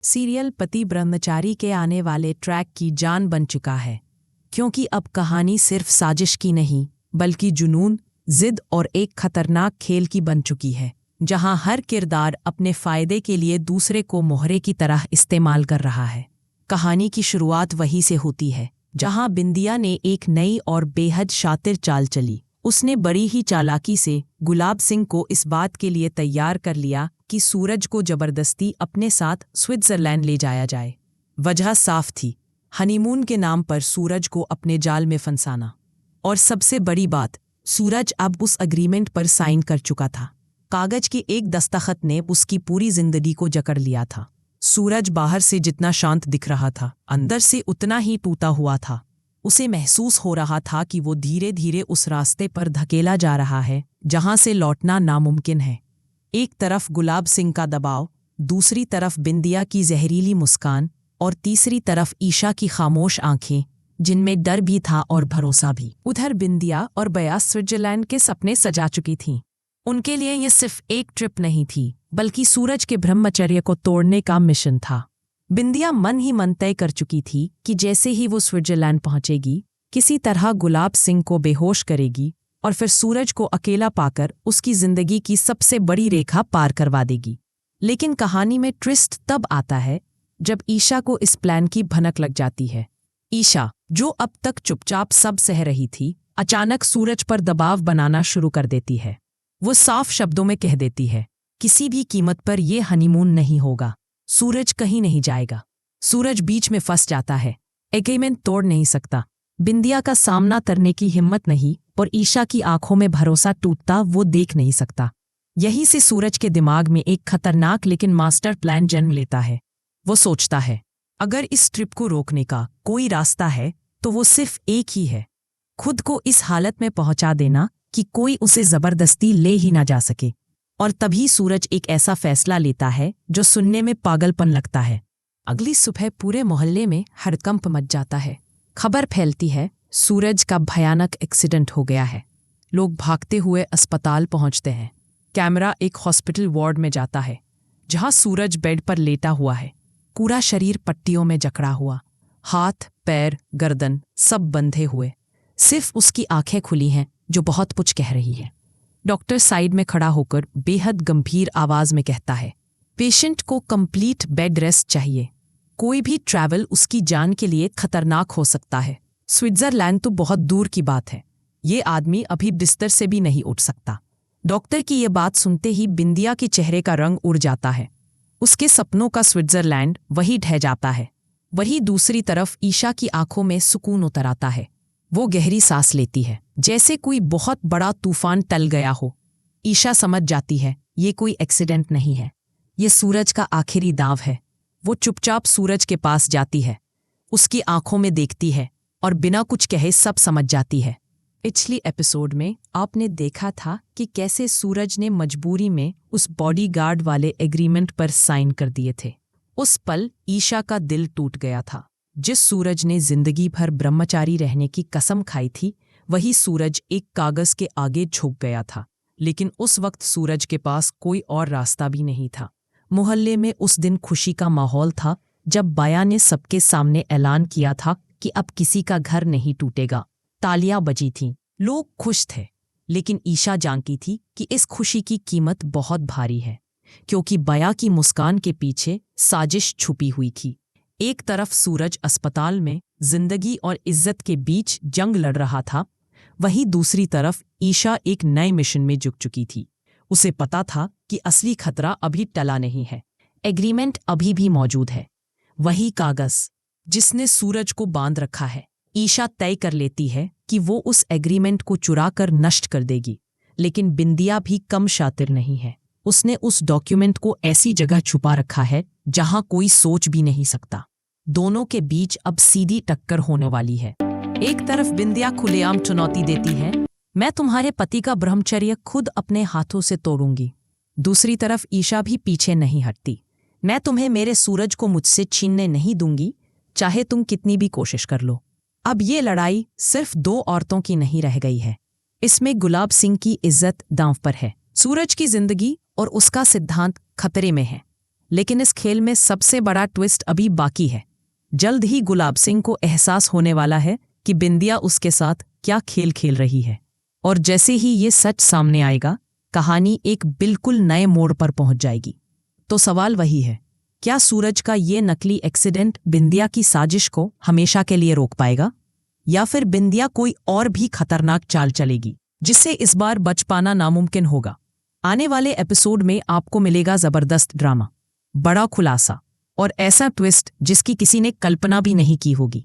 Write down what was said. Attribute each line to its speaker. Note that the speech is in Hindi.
Speaker 1: सीरियल पति ब्रह्मचारी के आने वाले ट्रैक की जान बन चुका है, क्योंकि अब कहानी सिर्फ साजिश की नहीं बल्कि जुनून, जिद और एक खतरनाक खेल की बन चुकी है, जहां हर किरदार अपने फायदे के लिए दूसरे को मोहरे की तरह इस्तेमाल कर रहा है। कहानी की शुरुआत वहीं से होती है जहां बिंदिया ने एक नई और बेहद शातिर चाल चली। उसने बड़ी ही चालाकी से गुलाब सिंह को इस बात के लिए तैयार कर लिया कि सूरज को जबरदस्ती अपने साथ स्विट्जरलैंड ले जाया जाए। वजह साफ थी, हनीमून के नाम पर सूरज को अपने जाल में फंसाना। और सबसे बड़ी बात, सूरज अब उस एग्रीमेंट पर साइन कर चुका था। कागज के एक दस्तखत ने उसकी पूरी जिंदगी को जकड़ लिया था। सूरज बाहर से जितना शांत दिख रहा था, अंदर से उतना ही टूटा हुआ था। उसे महसूस हो रहा था कि वो धीरे धीरे उस रास्ते पर धकेला जा रहा है जहां से लौटना नामुमकिन है। एक तरफ गुलाब सिंह का दबाव, दूसरी तरफ बिंदिया की जहरीली मुस्कान और तीसरी तरफ ईशा की खामोश आंखें जिनमें डर भी था और भरोसा भी। उधर बिंदिया और बया स्विट्जरलैंड के सपने सजा चुकी थीं। उनके लिए ये सिर्फ एक ट्रिप नहीं थी, बल्कि सूरज के ब्रह्मचर्य को तोड़ने का मिशन था। बिंदिया मन ही मन तय कर चुकी थी कि जैसे ही वो स्विट्जरलैंड पहुंचेगी, किसी तरह गुलाब सिंह को बेहोश करेगी और फिर सूरज को अकेला पाकर उसकी जिंदगी की सबसे बड़ी रेखा पार करवा देगी। लेकिन कहानी में ट्विस्ट तब आता है जब ईशा को इस प्लान की भनक लग जाती है। ईशा, जो अब तक चुपचाप सब सह रही थी, अचानक सूरज पर दबाव बनाना शुरू कर देती है। वो साफ शब्दों में कह देती है, किसी भी कीमत पर यह हनीमून नहीं होगा। सूरज कहीं नहीं जाएगा। सूरज बीच में फंस जाता है, एग्रीमेंट तोड़ नहीं सकता। बिंदिया का सामना करने की हिम्मत नहीं और ईशा की आंखों में भरोसा टूटता वो देख नहीं सकता। यहीं से सूरज के दिमाग में एक खतरनाक लेकिन मास्टर प्लान जन्म लेता है। वो सोचता है, अगर इस ट्रिप को रोकने का कोई रास्ता है तो वो सिर्फ एक ही है, खुद को इस हालत में पहुंचा देना कि कोई उसे जबरदस्ती ले ही ना जा सके। और तभी सूरज एक ऐसा फैसला लेता है जो सुनने में पागलपन लगता है। अगली सुबह पूरे मोहल्ले में हड़कंप मच जाता है। खबर फैलती है, सूरज का भयानक एक्सीडेंट हो गया है। लोग भागते हुए अस्पताल पहुंचते हैं। कैमरा एक हॉस्पिटल वार्ड में जाता है जहां सूरज बेड पर लेटा हुआ है, पूरा शरीर पट्टियों में जकड़ा हुआ, हाथ, पैर, गर्दन सब बंधे हुए। सिर्फ उसकी आंखें खुली हैं जो बहुत कुछ कह रही है। डॉक्टर साइड में खड़ा होकर बेहद गंभीर आवाज में कहता है, पेशेंट को कंप्लीट बेड रेस्ट चाहिए। कोई भी ट्रैवल उसकी जान के लिए खतरनाक हो सकता है। स्विट्जरलैंड तो बहुत दूर की बात है, ये आदमी अभी बिस्तर से भी नहीं उठ सकता। डॉक्टर की ये बात सुनते ही बिंदिया के चेहरे का रंग उड़ जाता है। उसके सपनों का स्विट्जरलैंड वही ढह जाता है। वही दूसरी तरफ ईशा की आंखों में सुकून उतर आता है। वो गहरी सांस लेती है, जैसे कोई बहुत बड़ा तूफान टल गया हो। ईशा समझ जाती है ये कोई एक्सीडेंट नहीं है, ये सूरज का आखिरी दांव है। वो चुपचाप सूरज के पास जाती है, उसकी आंखों में देखती है और बिना कुछ कहे सब समझ जाती है। पिछली एपिसोड में आपने देखा था कि कैसे सूरज ने मजबूरी में उस बॉडीगार्ड वाले एग्रीमेंट पर साइन कर दिए थे। उस पल ईशा का दिल टूट गया था। जिस सूरज ने जिंदगी भर ब्रह्मचारी रहने की कसम खाई थी, वही सूरज एक कागज के आगे झुक गया था। लेकिन उस वक्त सूरज के पास कोई और रास्ता भी नहीं था। मोहल्ले में उस दिन खुशी का माहौल था जब बाया ने सबके सामने ऐलान किया था कि अब किसी का घर नहीं टूटेगा। तालियां बजी थीं, लोग खुश थे। लेकिन ईशा जानती थी कि इस खुशी की कीमत बहुत भारी है, क्योंकि बाया की मुस्कान के पीछे साजिश छुपी हुई थी। एक तरफ सूरज अस्पताल में जिंदगी और इज्जत के बीच जंग लड़ रहा था, वहीं दूसरी तरफ ईशा एक नए मिशन में जुट चुकी थी। उसे पता था कि असली खतरा अभी टला नहीं है, एग्रीमेंट अभी भी मौजूद है, वही कागज जिसने सूरज को बांध रखा है। ईशा तय कर लेती है कि वो उस एग्रीमेंट को चुरा कर नष्ट कर देगी। लेकिन बिंदिया भी कम शातिर नहीं है। उसने उस डॉक्यूमेंट को ऐसी जगह छुपा रखा है जहां कोई सोच भी नहीं सकता। दोनों के बीच अब सीधी टक्कर होने वाली है। एक तरफ बिंदिया खुलेआम चुनौती देती है, मैं तुम्हारे पति का ब्रह्मचर्य खुद अपने हाथों से तोड़ूंगी। दूसरी तरफ ईशा भी पीछे नहीं हटती, मैं तुम्हें मेरे सूरज को मुझसे छीनने नहीं दूंगी, चाहे तुम कितनी भी कोशिश कर लो। अब ये लड़ाई सिर्फ दो औरतों की नहीं रह गई है, इसमें गुलाब सिंह की इज्जत दांव पर है। सूरज की जिंदगी और उसका सिद्धांत खतरे में है। लेकिन इस खेल में सबसे बड़ा ट्विस्ट अभी बाकी है। जल्द ही गुलाब सिंह को एहसास होने वाला है कि बिंदिया उसके साथ क्या खेल खेल रही है, और जैसे ही ये सच सामने आएगा, कहानी एक बिल्कुल नए मोड़ पर पहुंच जाएगी। तो सवाल वही है, क्या सूरज का ये नकली एक्सीडेंट बिंदिया की साजिश को हमेशा के लिए रोक पाएगा, या फिर बिंदिया कोई और भी खतरनाक चाल चलेगी जिससे इस बार बच पाना नामुमकिन होगा? आने वाले एपिसोड में आपको मिलेगा जबरदस्त ड्रामा, बड़ा खुलासा और ऐसा ट्विस्ट जिसकी किसी ने कल्पना भी नहीं की होगी।